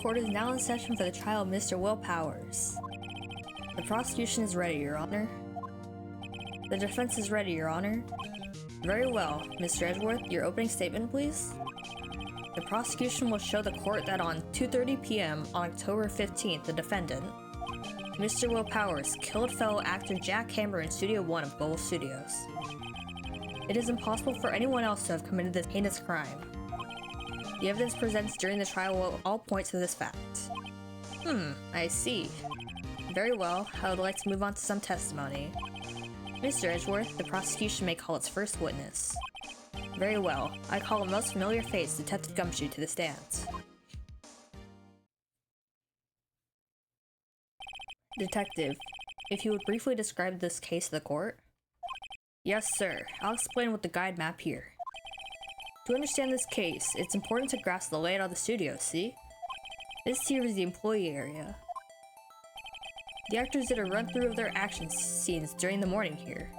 court is now in session for the trial of Mr. Will Powers. The prosecution is ready, Your Honor. The defense is ready, Your Honor. Very well. Mr. Edgeworth, your opening statement, please. The prosecution will show the court that on 2:30 p.m. on October 15th, the defendant, Mr. Will Powers, killed fellow actor Jack Hammer in Studio 1 of Global Studios. It is impossible for anyone else to have committed this heinous crime. The evidence presented during the trial will all point to this fact. I see. Very well, I would like to move on to some testimony. Mr. Edgeworth, the prosecution may call its first witness. Very well, I call a most familiar face, Detective Gumshoe, to the stand. Detective, if you would briefly describe this case to the court? Yes, sir. I'll explain with the guide map here. To understand this case, it's important to grasp the layout of the studio, see? This here is the employee area. The actors did a run-through of their action scenes during the morning here.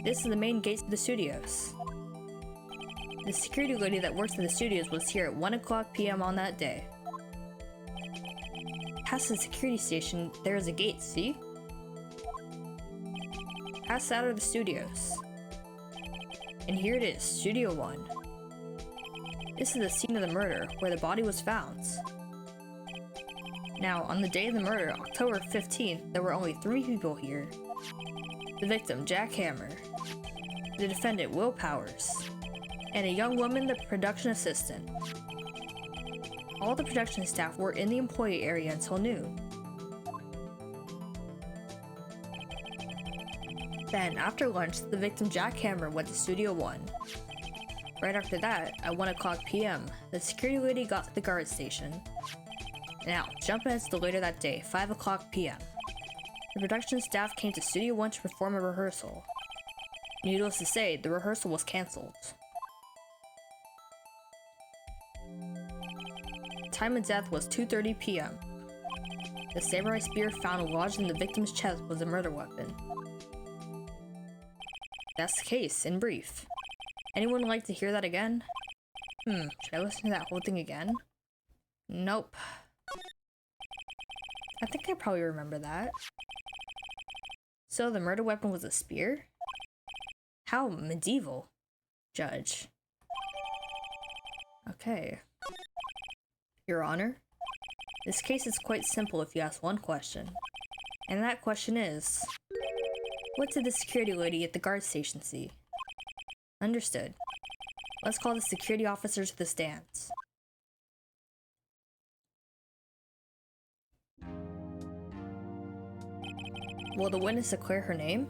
This is the main gates of the studios. The security lady that works in the studios was here at 1:00 p.m. on that day. Past the security station, there is a gate, see? Past that are the studios. And here it is, Studio 1. This is the scene of the murder, where the body was found. Now, on the day of the murder, October 15th, there were only 3 people here. The victim, Jack Hammer, the defendant, Will Powers, and a young woman, the production assistant. All the production staff were in the employee area until noon. Then, after lunch, the victim Jack Hammer went to Studio 1. Right after that, at 1:00 p.m., the security lady got to the guard station. Now, jump ahead to later that day, 5:00 p.m. The production staff came to Studio 1 to perform a rehearsal. Needless to say, the rehearsal was cancelled. Time of death was 2:30 p.m. The samurai spear found lodged in the victim's chest was a murder weapon. That's the case, in brief. Anyone like to hear that again? Should I listen to that whole thing again? Nope. I think I probably remember that. So the murder weapon was a spear? How medieval, Judge. Okay. Your Honor, this case is quite simple if you ask one question. And that question is, what did the security lady at the guard station see? Understood. Let's call the security officer to the stands. Will the witness declare her name?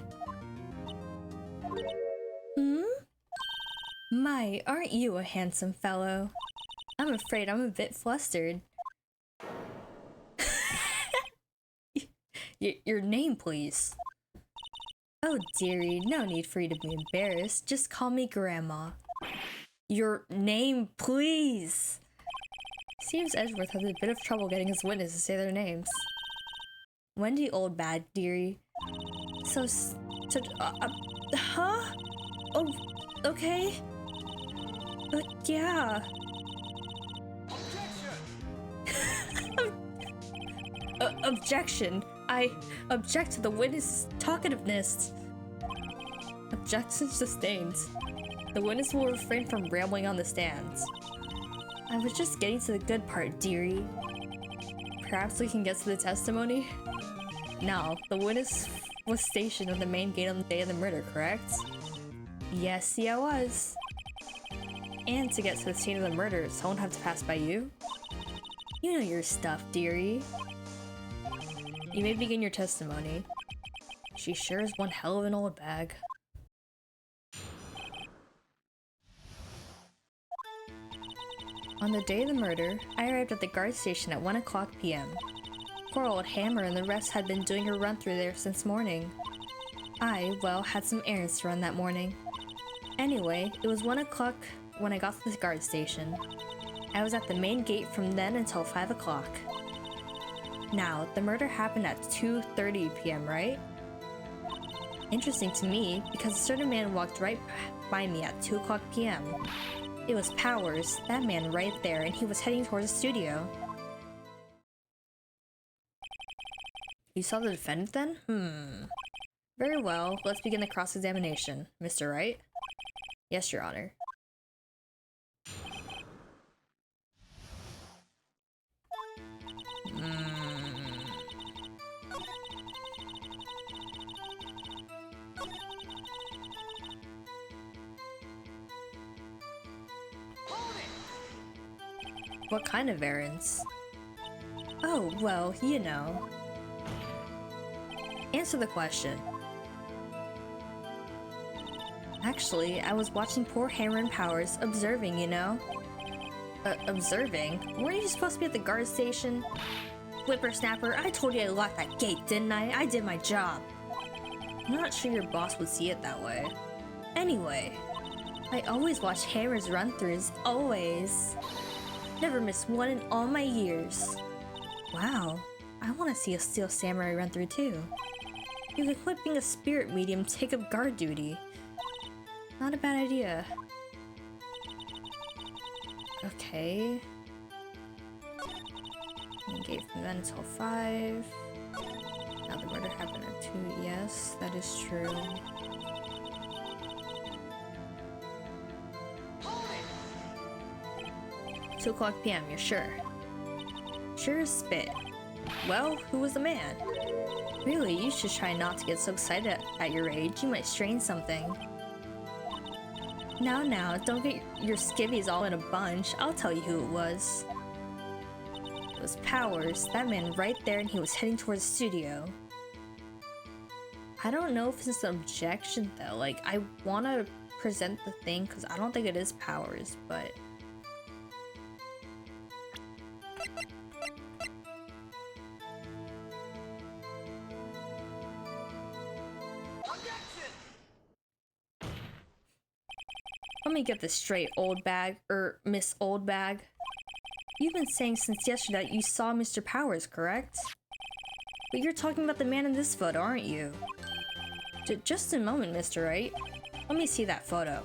My, aren't you a handsome fellow? I'm afraid I'm a bit flustered. Your name, please. Oh dearie, no need for you to be embarrassed. Just call me Grandma. Your name, please! Seems Edgeworth has a bit of trouble getting his witness to say their names. Wendy Oldbad, dearie. Huh? Oh, okay. Yeah. Objection! I object to the witness' talkativeness. Objection sustained. The witness will refrain from rambling on the stands. I was just getting to the good part, dearie. Perhaps we can get to the testimony? Now, the witness was stationed at the main gate on the day of the murder, correct? Yes, I was. And to get to the scene of the murder, someone had to pass by you? You know your stuff, dearie. You may begin your testimony. She sure is one hell of an old bag. On the day of the murder, I arrived at the guard station at 1:00 p.m. Poor old Hammer and the rest had been doing a run-through there since morning. I, well, had some errands to run that morning. Anyway, it was 1:00 when I got to the guard station. I was at the main gate from then until 5:00. Now, the murder happened at 2:30 p.m., right? Interesting to me, because a certain man walked right by me at 2:00 p.m. It was Powers, that man right there, and he was heading towards the studio. You saw the defendant then? Very well, let's begin the cross-examination. Mr. Wright? Yes, Your Honor. What kind of errands? Oh, well, you know. Answer the question. Actually, I was watching poor Hammer and Powers, observing, you know? Observing? Weren't you supposed to be at the guard station? Whippersnapper, I told you I locked that gate, didn't I? I did my job. I'm not sure your boss would see it that way. Anyway, I always watch Hammer's run-throughs, always. Never missed one in all my years. Wow, I want to see a Steel Samurai run-through too. You could quit being a spirit medium and take up guard duty. Not a bad idea. Okay. He gave me that until 5. Now the murder happened at 2. Yes, that is true. "2 o'clock PM, you're sure?" Sure as spit. Well, who was the man? Really, you should try not to get so excited at your age. You might strain something. Now, don't get your skivvies all in a bunch. I'll tell you who it was. It was Powers, that man right there, and he was heading towards the studio. I don't know if it's an objection though. Like, I want to present the thing because I don't think it is Powers, but... Let me get this straight, old bag, Miss Old Bag. You've been saying since yesterday that you saw Mr. Powers, correct? But you're talking about the man in this photo, aren't you? Just a moment, Mr. Wright. Let me see that photo.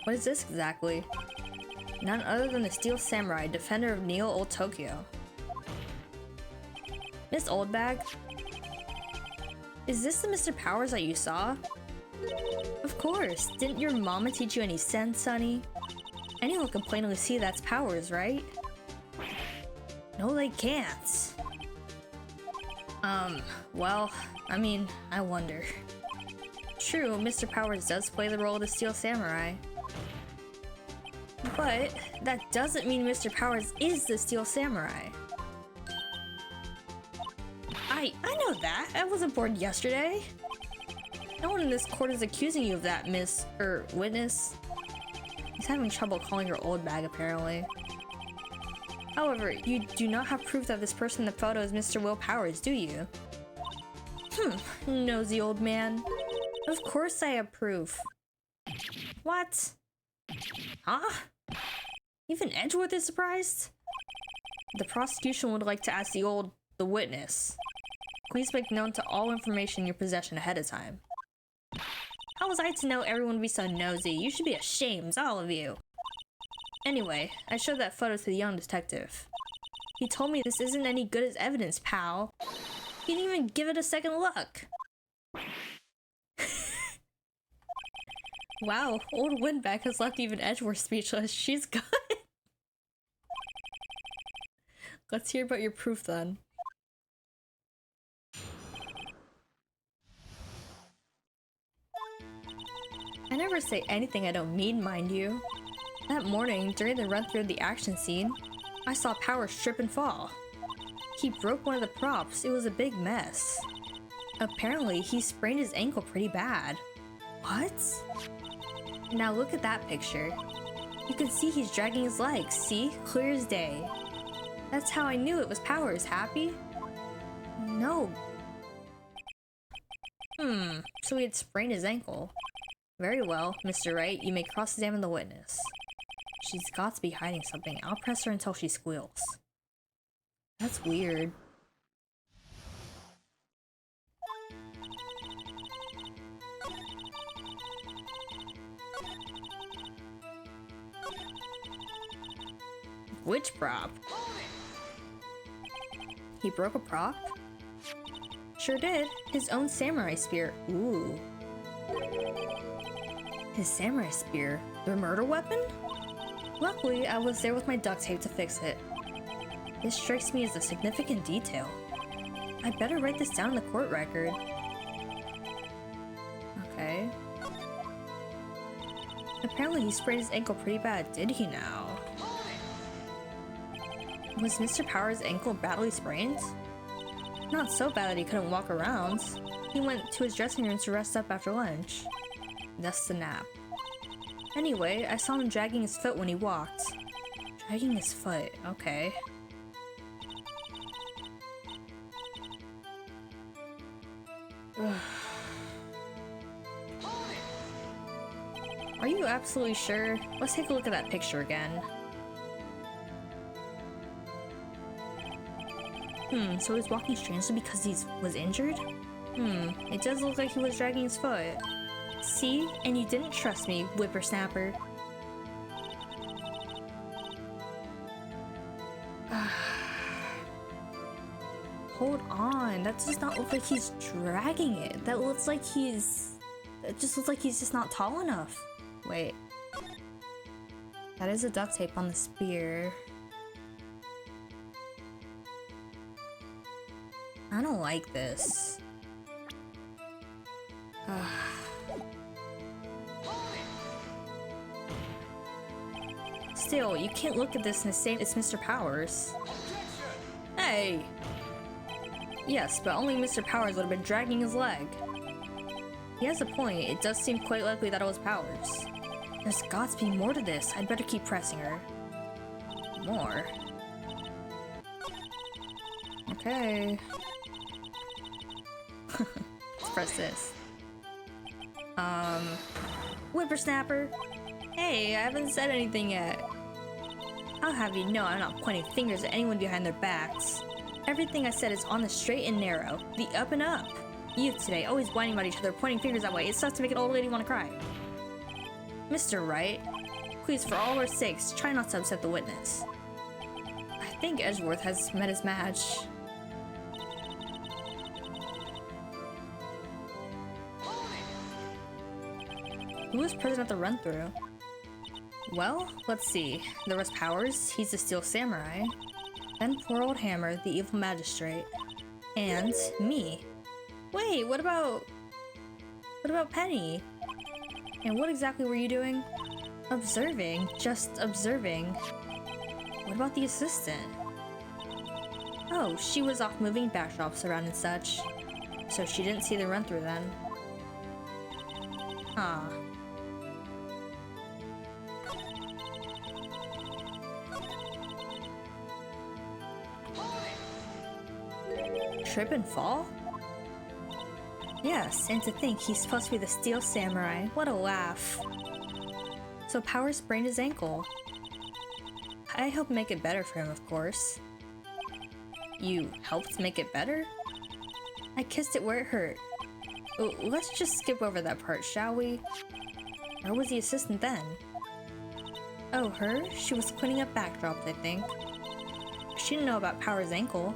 What is this exactly? None other than the Steel Samurai, defender of Neo Old Tokyo. Miss Old Bag? Is this the Mr. Powers that you saw? Of course. Didn't your mama teach you any sense, sonny? Anyone can plainly see that's Powers, right? No, they can't. Well, I mean, I wonder. True, Mr. Powers does play the role of the Steel Samurai. But that doesn't mean Mr. Powers is the Steel Samurai. I know that. I wasn't born yesterday. No one in this court is accusing you of that, witness. He's having trouble calling her old bag, apparently. However, you do not have proof that this person in the photo is Mr. Will Powers, do you? Nosy old man. Of course I have proof. What? Huh? Even Edgeworth is surprised? The prosecution would like to ask the witness. Please make known to all information in your possession ahead of time. How was I to know everyone would be so nosy? You should be ashamed, all of you. Anyway, I showed that photo to the young detective. He told me this isn't any good as evidence, pal. He didn't even give it a second look. Wow, old Windback has left even Edgeworth speechless. She's good. Let's hear about your proof then. I never say anything I don't mean, mind you. That morning, during the run-through of the action scene, I saw Powers trip and fall. He broke one of the props. It was a big mess. Apparently, he sprained his ankle pretty bad. What? Now look at that picture. You can see he's dragging his legs, see? Clear as day. That's how I knew it was Powers, happy? No. So he had sprained his ankle. Very well, Mr. Wright, you may cross-examine the witness. She's got to be hiding something. I'll press her until she squeals. That's weird. Which prop? He broke a prop? Sure did. His own samurai spear. Ooh. His samurai spear? The murder weapon? Luckily, I was there with my duct tape to fix it. This strikes me as a significant detail. I better write this down in the court record. Okay. Apparently he sprayed his ankle pretty bad, did he now? Was Mr. Powers' ankle badly sprained? Not so bad that he couldn't walk around. He went to his dressing room to rest up after lunch. Thus the nap. Anyway, I saw him dragging his foot when he walked. Dragging his foot, okay. Are you absolutely sure? Let's take a look at that picture again. So he's walking strangely because he was injured? It does look like he was dragging his foot. See? And you didn't trust me, whippersnapper. Hold on, that does not look like he's dragging it. That looks like it just looks like he's just not tall enough. Wait. That is a duct tape on the spear. I don't like this. Still, you can't look at this and say it's Mr. Powers. Hey! Yes, but only Mr. Powers would have been dragging his leg. He has a point. It does seem quite likely that it was Powers. There's got to be more to this. I'd better keep pressing her. More? Okay. Let's press this. Whippersnapper? Hey, I haven't said anything yet. I'll have you know I'm not pointing fingers at anyone behind their backs. Everything I said is on the straight and narrow, the up and up. Youth today, always whining about each other, pointing fingers that way. It starts to make an old lady want to cry. Mr. Wright, please, for all our sakes, try not to upset the witness. I think Edgeworth has met his match. Who was present at the run-through? Well, let's see. There was Powers, he's the Steel Samurai. Then poor old Hammer, the evil magistrate. And me. Wait, what about Penny? And what exactly were you doing? Observing. Just observing. What about the assistant? Oh, she was off moving backdrops around and such. So she didn't see the run-through then. Huh. Trip and fall? Yes, and to think he's supposed to be the Steel Samurai. What a laugh. So Powers sprained his ankle. I helped make it better for him, of course. You helped make it better? I kissed it where it hurt. Oh, let's just skip over that part, shall we? Where was the assistant then? Oh, her? She was cleaning up backdrops, I think. She didn't know about Powers' ankle.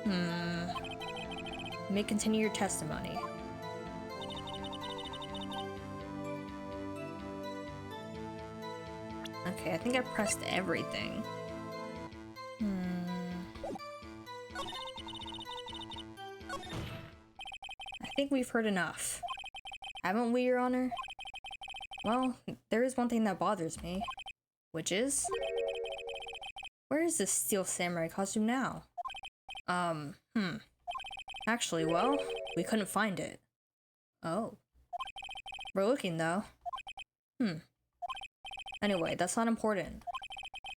You may continue your testimony. Okay, I think I pressed everything. I think we've heard enough. Haven't we, Your Honor? Well, there is one thing that bothers me. Which is? Where is this Steel Samurai costume now? Actually, well, we couldn't find it. Oh. We're looking, though. Anyway, that's not important.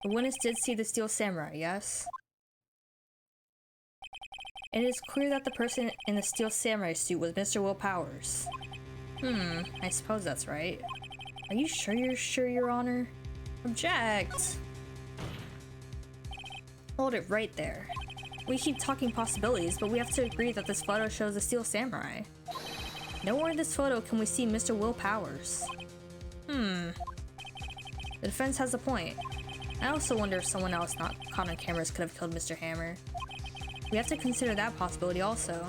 The witness did see the Steel Samurai, yes? It is clear that the person in the Steel Samurai suit was Mr. Will Powers. I suppose that's right. Are you sure you're sure, Your Honor? Object! Hold it right there. We keep talking possibilities, but we have to agree that this photo shows the Steel Samurai. Nowhere in this photo can we see Mr. Will Powers. The defense has a point. I also wonder if someone else not caught on cameras could have killed Mr. Hammer. We have to consider that possibility also.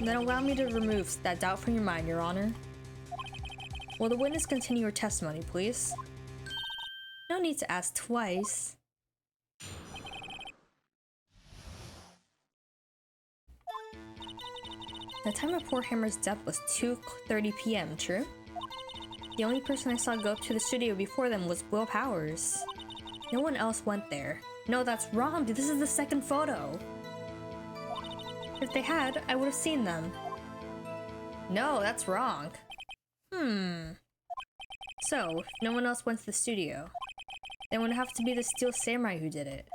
Then allow me to remove that doubt from your mind, Your Honor. Will the witness continue her testimony, please? No need to ask twice. The time of poor Hammer's death was 2:30 p.m., true? The only person I saw go up to the studio before them was Will Powers. No one else went there. No, that's wrong, dude. This is the second photo. If they had, I would have seen them. No, that's wrong. So, if no one else went to the studio, then it would have to be the Steel Samurai who did it.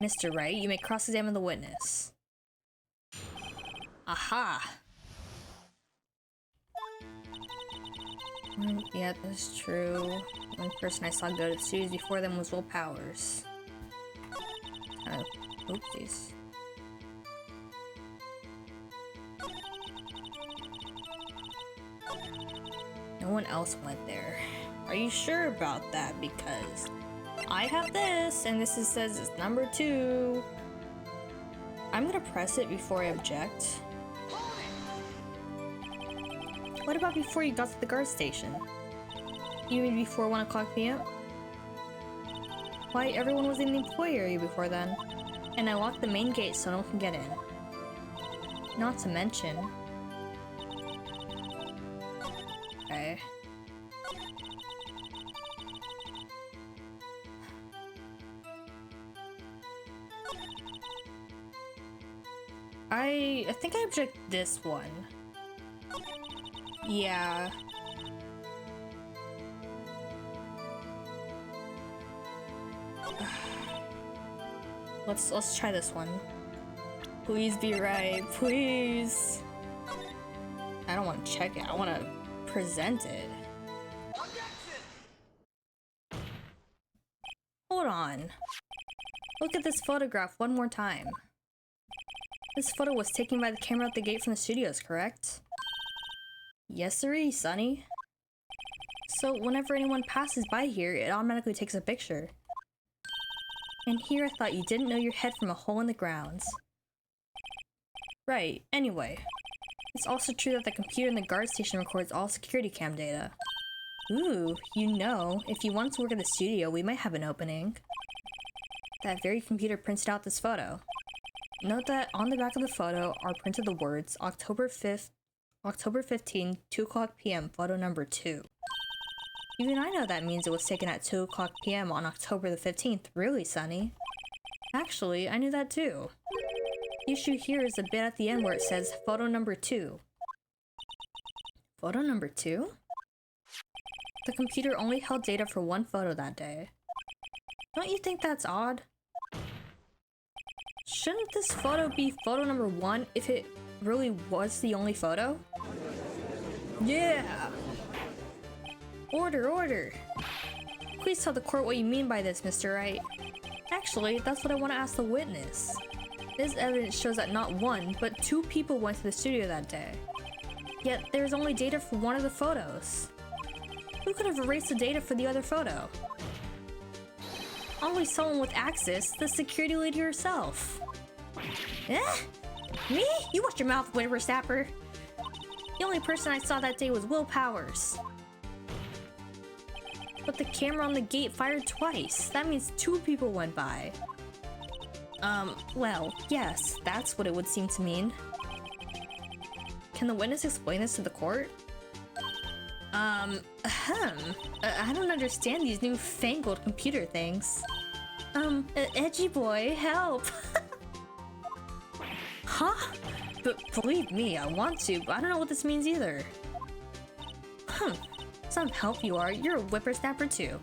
Mr. Wright, you may cross-examine the witness. Aha! Yeah, that's true. The only person I saw go to the studios before them was Will Powers. Oopsies. No one else went there. Are you sure about that? Because I have this, and this says it's number 2. I'm gonna press it before I object. What about before you got to the guard station? You mean before 1 o'clock p.m.? Why, everyone was in the employee area before then. And I locked the main gate so no one can get in. Not to mention... Okay. I think I object this one. Yeah. Let's try this one. Please be right, please. I don't want to check it. I want to present it. Hold on. Look at this photograph one more time. This photo was taken by the camera at the gate from the studios, correct? Yes, sirree, Sonny. So whenever anyone passes by here, it automatically takes a picture. And here I thought you didn't know your head from a hole in the grounds. Right, anyway. It's also true that the computer in the guard station records all security cam data. Ooh, you know, if you want to work at the studio, we might have an opening. That very computer printed out this photo. Note that on the back of the photo are printed the words October 15, 2 o'clock p.m., photo number 2. Even I know that means it was taken at 2 o'clock p.m. on October the 15th, really, Sonny? Actually, I knew that too. The issue here is the bit at the end where it says photo number 2. Photo number 2? The computer only held data for one photo that day. Don't you think that's odd? Shouldn't this photo be photo number 1 if it really was the only photo? Yeah! Order, order! Please tell the court what you mean by this, Mr. Wright. Actually, that's what I want to ask the witness. This evidence shows that not 1, but 2 people went to the studio that day. Yet, there's only data for one of the photos. Who could have erased the data for the other photo? Only someone with access, the security lady herself. Eh? Me? You watch your mouth, whippersnapper. The only person I saw that day was Will Powers. But the camera on the gate fired twice. That means 2 people went by. Well, yes, that's what it would seem to mean. Can the witness explain this to the court? I don't understand these newfangled computer things. Edgy boy, help! Huh? But believe me, I want to, but I don't know what this means either. Some help you are. You're a whippersnapper too.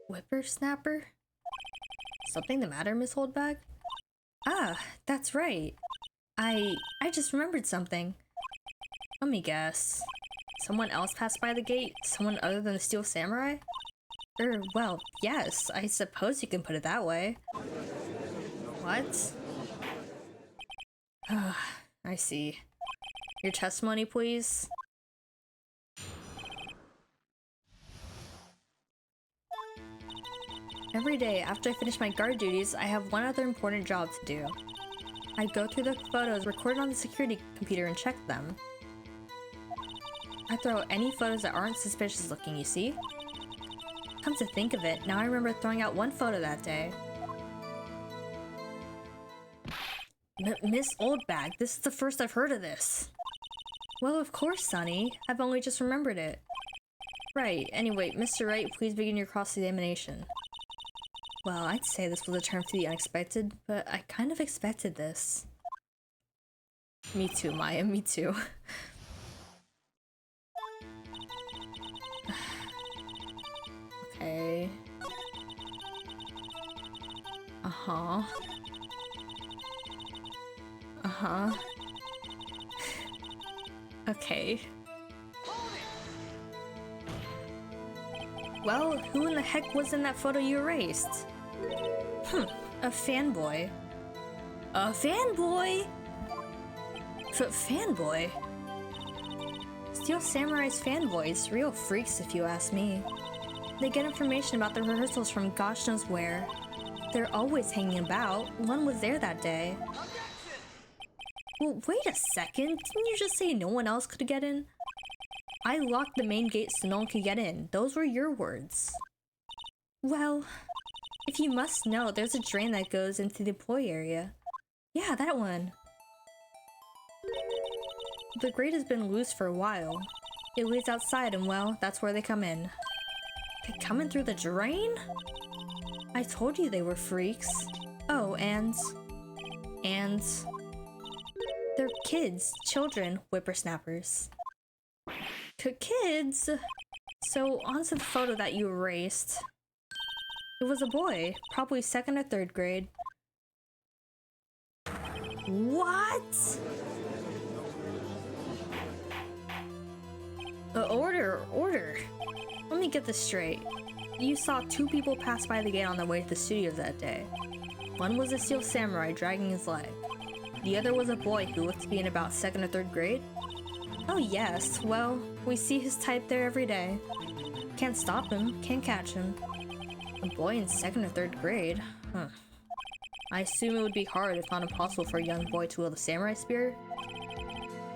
Whippersnapper? Something the matter, Miss Holdbag? Ah, that's right. I just remembered something. Let me guess. Someone else passed by the gate? Someone other than the Steel Samurai? Well, yes, I suppose you can put it that way. What? I see. Your testimony, please? Every day, after I finish my guard duties, I have one other important job to do. I go through the photos recorded on the security computer and check them. I throw out any photos that aren't suspicious looking, you see? Come to think of it, now I remember throwing out one photo that day. Miss Oldbag, this is the first I've heard of this. Well, of course, Sonny. I've only just remembered it. Right, anyway, Mr. Wright, please begin your cross-examination. Well, I'd say this was a term for the unexpected, but I kind of expected this. Me too, Maya, me too. Okay. Uh-huh. Uh-huh. Okay. Well, who in the heck was in that photo you erased? A fanboy. A fanboy? Fanboy? Steel Samurai's fanboys, real freaks if you ask me. They get information about the rehearsals from gosh knows where. They're always hanging about. One was there that day. Well, wait a second. Didn't you just say no one else could get in? I locked the main gate so no one could get in. Those were your words. Well, if you must know, there's a drain that goes into the employee area. Yeah, that one. The grate has been loose for a while. It leads outside and well, that's where they come in. They come in through the drain? I told you they were freaks. Oh, and... they're kids, children, whippersnappers. Kids? So, onto the photo that you erased. It was a boy, probably 2nd or 3rd grade. What? Order. Let me get this straight. You saw 2 people pass by the gate on their way to the studios that day. One was a Steel Samurai dragging his leg. The other was a boy who looked to be in about 2nd or 3rd grade. Oh yes, well, we see his type there every day. Can't stop him, can't catch him. A boy in 2nd or 3rd grade? Huh. I assume it would be hard, if not impossible, for a young boy to wield a samurai spear?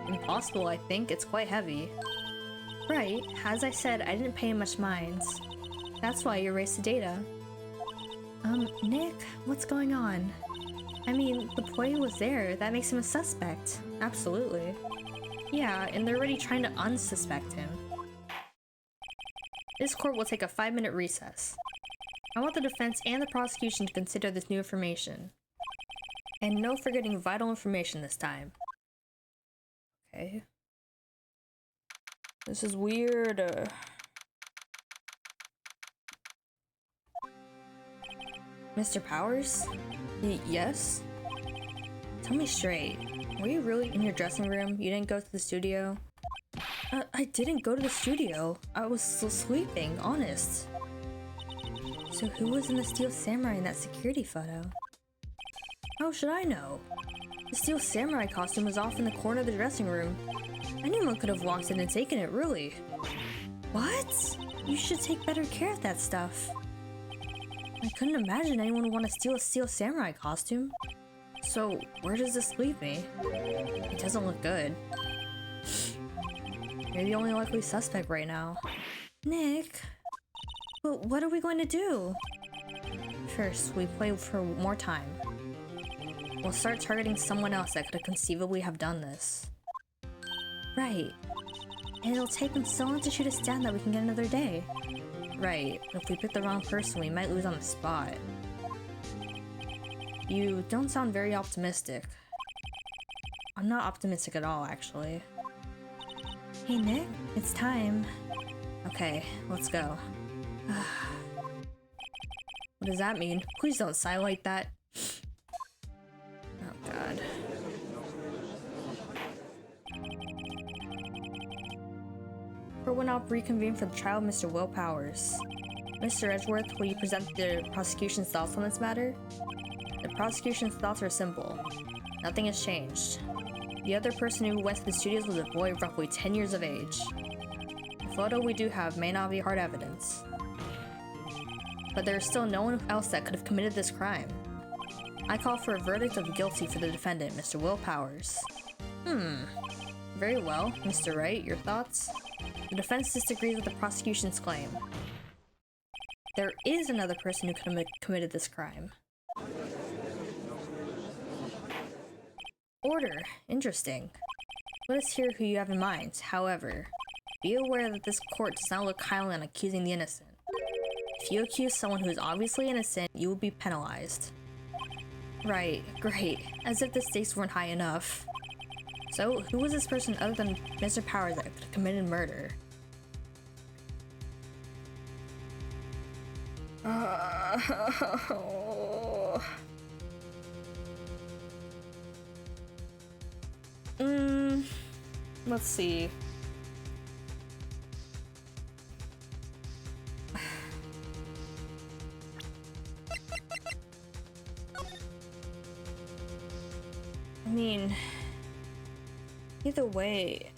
Impossible, I think. It's quite heavy. Right. As I said, I didn't pay much mind. That's why you erased the data. Nick, what's going on? I mean, the boy was there. That makes him a suspect. Absolutely. Yeah, and they're already trying to unsuspect him. This court will take a 5-minute recess. I want the defense and the prosecution to consider this new information. And no forgetting vital information this time. Okay. This is weird. Mr. Powers? Yes? Tell me straight. Were you really in your dressing room? You didn't go to the studio? I didn't go to the studio. I was still sleeping, honest. So who was in the Steel Samurai in that security photo? How should I know? The Steel Samurai costume was off in the corner of the dressing room. Anyone could have walked in and taken it, really. What? You should take better care of that stuff. I couldn't imagine anyone would want to steal a Steel Samurai costume. So, where does this leave me? It doesn't look good. You're the only likely suspect right now. Nick? But what are we going to do? First, we play for more time. We'll start targeting someone else that could conceivably have done this. Right. And it'll take them so long to shoot us down that we can get another day. Right. If we pick the wrong person, we might lose on the spot. You don't sound very optimistic. I'm not optimistic at all, actually. Hey Nick, it's time. Okay, let's go. What does that mean? Please don't sigh like that. Oh god. Court will now reconvene for the trial of Mr. Will Powers. Mr. Edgeworth, will you present the prosecution's thoughts on this matter? The prosecution's thoughts are simple. Nothing has changed. The other person who went to the studios was a boy roughly 10 years of age. The photo we do have may not be hard evidence. but there is still no one else that could have committed this crime. I call for a verdict of guilty for the defendant, Mr. Will Powers. Very well. Mr. Wright, your thoughts? The defense disagrees with the prosecution's claim. There is another person who could have committed this crime. Order. Interesting. Let us hear who you have in mind. However, be aware that this court does not look kindly on accusing the innocent. If you accuse someone who is obviously innocent, you will be penalized. Right, great. As if the stakes weren't high enough. So, who was this person other than Mr. Powers that could have committed murder? Let's see. I mean, either way.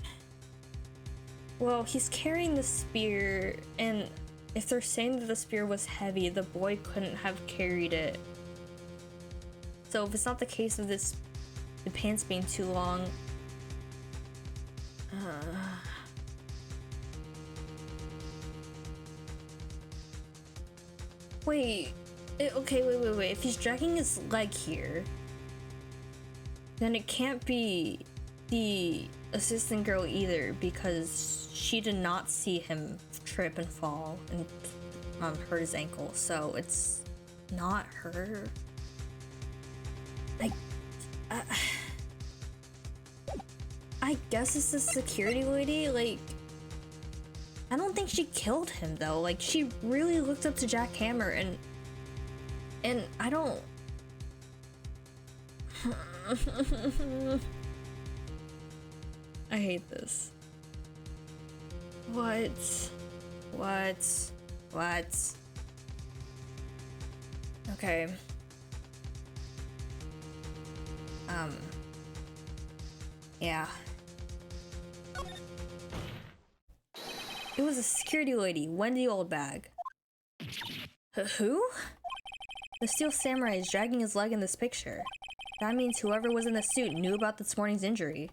Well, he's carrying the spear, and if they're saying that the spear was heavy, the boy couldn't have carried it. So if it's not the case of the pants being too long, wait. Wait. If he's dragging his leg here, then it can't be the assistant girl either, because she did not see him trip and fall and hurt his ankle, so it's not her. I guess it's the security lady. Like, I don't think she killed him though. Like, she really looked up to Jack Hammer, and I don't. I hate this. What? Okay. Yeah. It was a security lady, Wendy Oldbag. Who? The Steel Samurai is dragging his leg in this picture. That means whoever was in the suit knew about this morning's injury.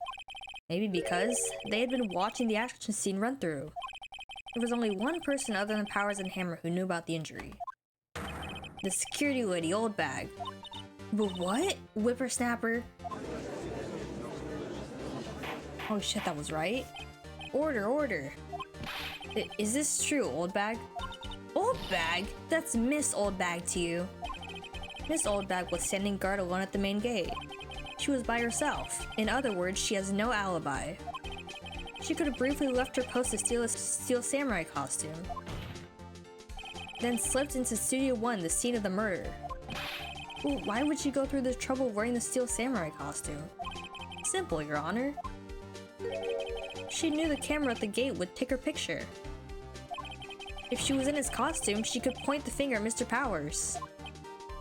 Maybe because they had been watching the action scene run through. There was only one person other than Powers and Hammer who knew about the injury. The security lady, Oldbag. But what? Whippersnapper? Oh shit, that was right. Order. Is this true, Oldbag? Oldbag? That's Miss Oldbag to you. Miss Oldbag was standing guard alone at the main gate. She was by herself. In other words, she has no alibi. She could have briefly left her post to steal a Steel Samurai costume, then slipped into Studio 1, the scene of the murder. Well, why would she go through the trouble of wearing the Steel Samurai costume? Simple, Your Honor. She knew the camera at the gate would take her picture. If she was in his costume, she could point the finger at Mr. Powers.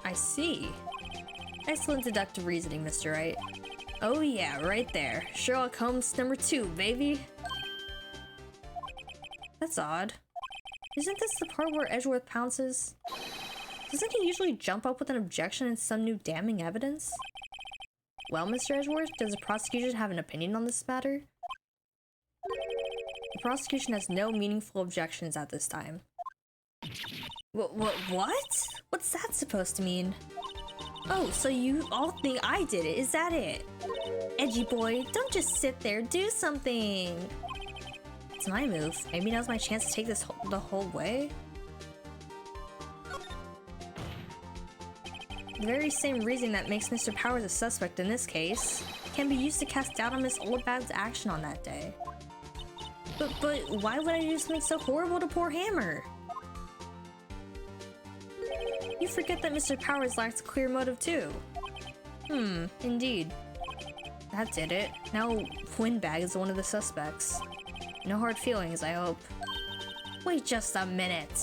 I see. Excellent deductive reasoning, Mr. Wright. Oh yeah, right there. Sherlock Holmes #2, baby. That's odd. Isn't this the part where Edgeworth pounces? Doesn't he usually jump up with an objection and some new damning evidence? Well, Mr. Edgeworth, does the prosecution have an opinion on this matter? The prosecution has no meaningful objections at this time. What? What's that supposed to mean? Oh, so you all think I did it, is that it? Edgy boy, don't just sit there, do something! It's my move. Maybe now's my chance to take this the whole way? The very same reasoning that makes Mr. Powers a suspect in this case can be used to cast doubt on Miss Oldbag's action on that day. But why would I do something so horrible to poor Hammer? You forget that Mr. Powers lacks a clear motive too. Indeed. That did it. Now Windbag is one of the suspects. No hard feelings, I hope. Wait just a minute.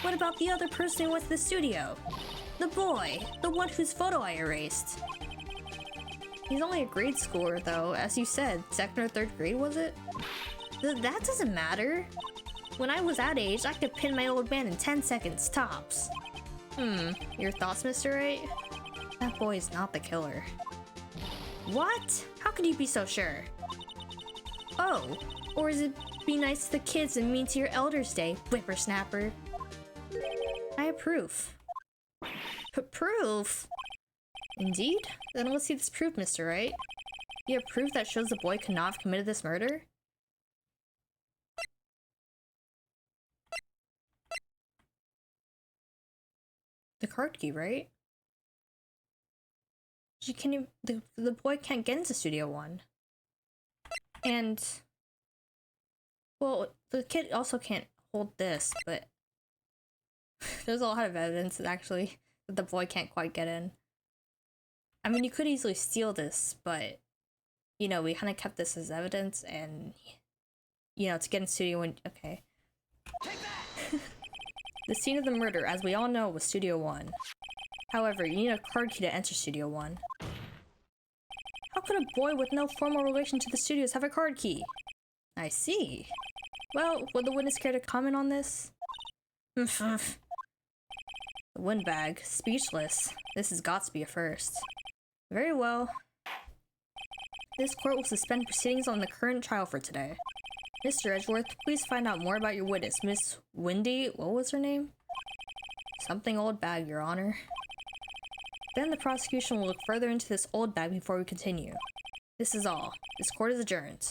What about the other person who went to the studio? The boy! The one whose photo I erased. He's only a grade schooler though, as you said, 2nd or 3rd grade was it? That doesn't matter. When I was that age, I could pin my old man in 10 seconds, tops. Your thoughts, Mr. Wright? That boy is not the killer. What? How could you be so sure? Oh, or is it be nice to the kids and mean to your elders day, whippersnapper? I approve. Proof? Indeed? Then let's see this proof, Mr. Wright. You have proof that shows the boy could not have committed this murder? The card key, right? The boy can't get into Studio 1. And well, the kid also can't hold this, but there's a lot of evidence actually that the boy can't quite get in. I mean, you could easily steal this, but you know, we kind of kept this as evidence, and you know, to get in Studio 1. Okay. The scene of the murder, as we all know, was Studio 1. However, you need a card key to enter Studio 1. How could a boy with no formal relation to the studios have a card key? I see. Well, would the witness care to comment on this? The windbag, speechless. This has got to be a first. Very well. This court will suspend proceedings on the current trial for today. Mr. Edgeworth, please find out more about your witness, Miss Wendy, what was her name? Something old bag, Your Honor. Then the prosecution will look further into this old bag before we continue. This is all. This court is adjourned.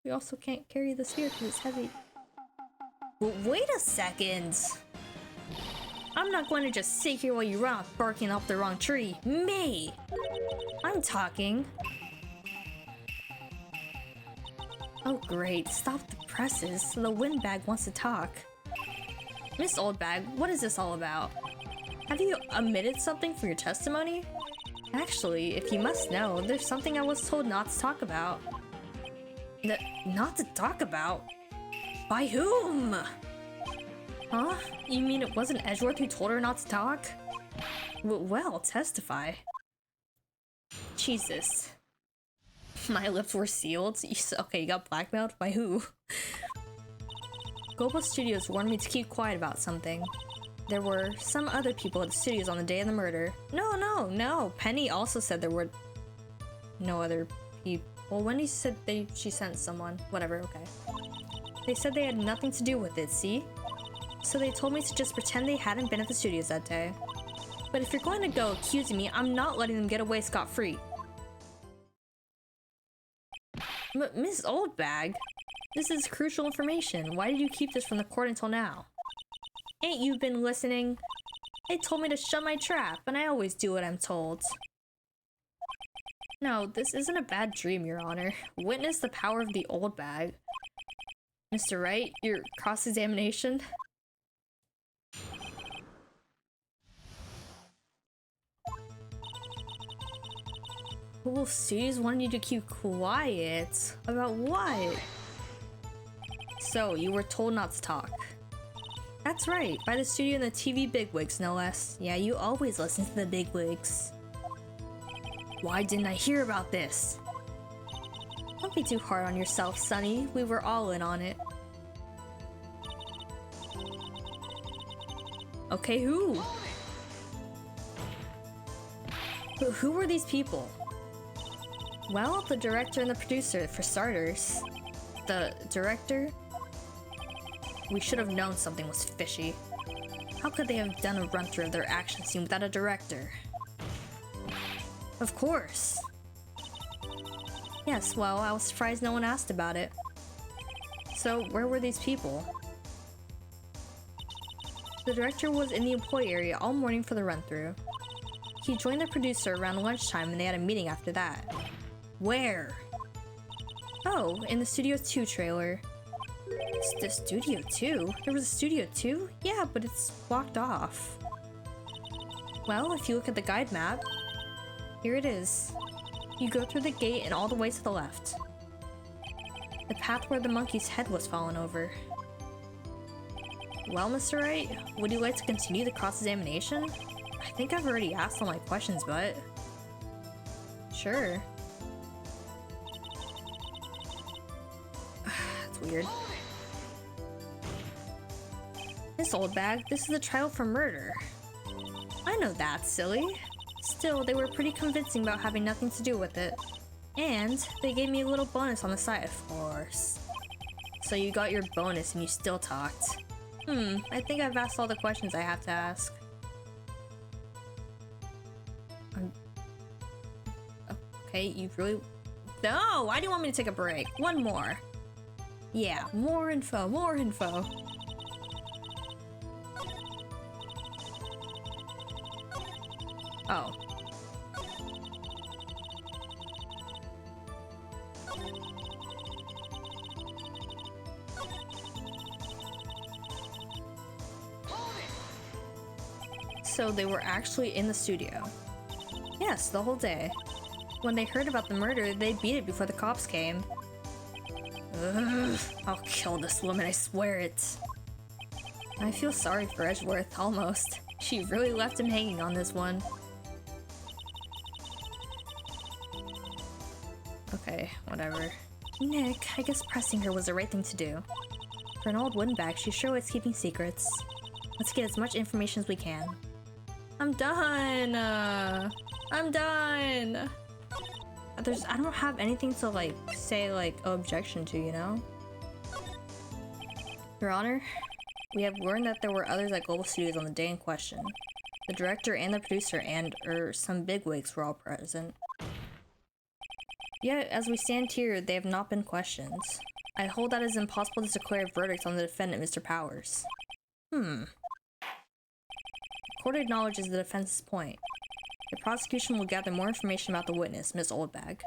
We also can't carry this here because it's heavy. Well, wait a second! I'm not going to just sit here while you run off barking up the wrong tree. Me! I'm talking. Oh great, stop the presses. The windbag wants to talk. Miss Oldbag, what is this all about? Have you omitted something from your testimony? Actually, if you must know, there's something I was told not to talk about. Not to talk about? By whom? Huh? You mean it wasn't Edgeworth who told her not to talk? Well, testify. Jesus. My lips were sealed? Okay, you got blackmailed? By who? Global Studios warned me to keep quiet about something. There were some other people at the studios on the day of the murder. No. Penny also said there were no other people. Well, Wendy said she sent someone. Whatever, okay. They said they had nothing to do with it, see? So they told me to just pretend they hadn't been at the studios that day. But if you're going to go accusing me, I'm not letting them get away scot-free. Miss Oldbag, this is crucial information. Why did you keep this from the court until now? Ain't you been listening? They told me to shut my trap, and I always do what I'm told. No, this isn't a bad dream, Your Honor. Witness the power of the old bag. Mr. Wright, your cross-examination? Well, Studios wanted you to keep quiet. About what? So, you were told not to talk. That's right, by the studio and the TV bigwigs, no less. Yeah, you always listen to the bigwigs. Why didn't I hear about this? Don't be too hard on yourself, Sonny. We were all in on it. Okay, who? Who were these people? Well, the director and the producer, for starters. The director? We should have known something was fishy. How could they have done a run-through of their action scene without a director? Of course! Yes, well, I was surprised no one asked about it. So, where were these people? The director was in the employee area all morning for the run-through. He joined the producer around lunchtime and they had a meeting after that. Where? Oh, in the Studio 2 trailer. The Studio 2? There was a Studio 2? Yeah, but it's blocked off. Well, if you look at the guide map, here it is. You go through the gate and all the way to the left. The path where the monkey's head was fallen over. Well, Mr. Wright, would you like to continue the cross-examination? I think I've already asked all my questions, but... Sure. weird. Miss Oldbag, this is a trial for murder. I know that, silly. Still, they were pretty convincing about having nothing to do with it. And they gave me a little bonus on the side, of course. So you got your bonus and you still talked. I think I've asked all the questions I have to ask. Okay, you really... No! Why do you want me to take a break? One more. Yeah, more info, more info. Oh. So they were actually in the studio. Yes, the whole day. When they heard about the murder, they beat it before the cops came. Ugh, I'll kill this woman, I swear it. I feel sorry for Edgeworth, almost. She really left him hanging on this one. Okay, whatever. Nick, I guess pressing her was the right thing to do. For an old windbag, she sure was keeping secrets. Let's get as much information as we can. I'm done! I'm done! I don't have anything to, like, say, like, objection to, you know? Your Honor, we have learned that there were others at Global Studios on the day in question. The director and the producer and, some bigwigs were all present. Yet, as we stand here, they have not been questioned. I hold that it is impossible to declare a verdict on the defendant, Mr. Powers. The court acknowledges the defense's point. The prosecution will gather more information about the witness, Miss Oldbag,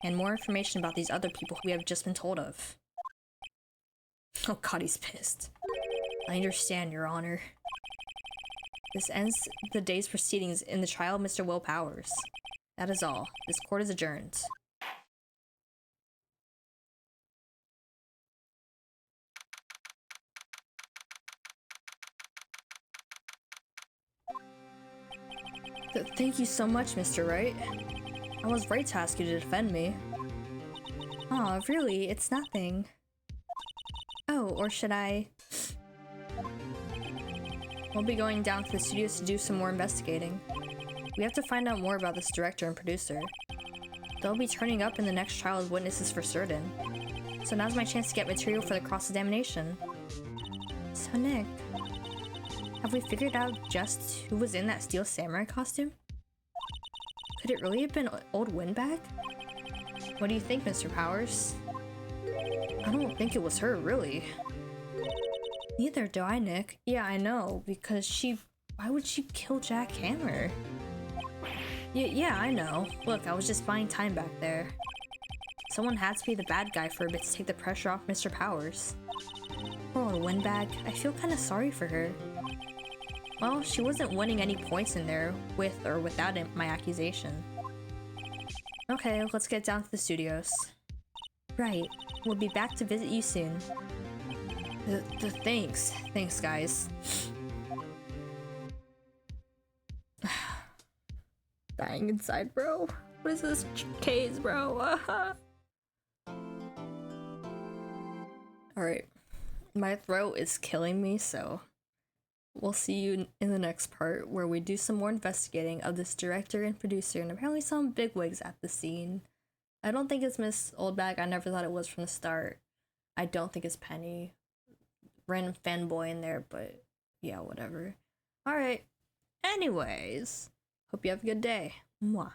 and more information about these other people we have just been told of. Oh god, he's pissed. I understand, Your Honor. This ends the day's proceedings in the trial of Mr. Will Powers. That is all. This court is adjourned. Thank you so much, Mr. Wright. I was right to ask you to defend me. Aw, really? It's nothing. Oh, or should I? We'll be going down to the studios to do some more investigating. We have to find out more about this director and producer. They'll be turning up in the next trial as witnesses for certain. So now's my chance to get material for the cross-examination. So Nick, have we figured out just who was in that steel samurai costume? Could it really have been old Windbag? What do you think, Mr. Powers? I don't think it was her, really. Neither do I, Nick. Yeah, I know, because why would she kill Jack Hammer? Yeah, I know. Look, I was just buying time back there. Someone had to be the bad guy for a bit to take the pressure off Mr. Powers. Poor old Windbag. I feel kinda sorry for her. Well, she wasn't winning any points in there, with or without my accusation. Okay, let's get down to the studios. Right. We'll be back to visit you soon. Thanks. Thanks, guys. Dying inside, bro. What is this case, bro? Alright. My throat is killing me, so we'll see you in the next part where we do some more investigating of this director and producer and apparently some bigwigs at the scene. I don't think it's Miss Oldbag. I never thought it was from the start. I don't think it's Penny. Random fanboy in there, but yeah, whatever. Alright. Anyways, hope you have a good day. Mwah.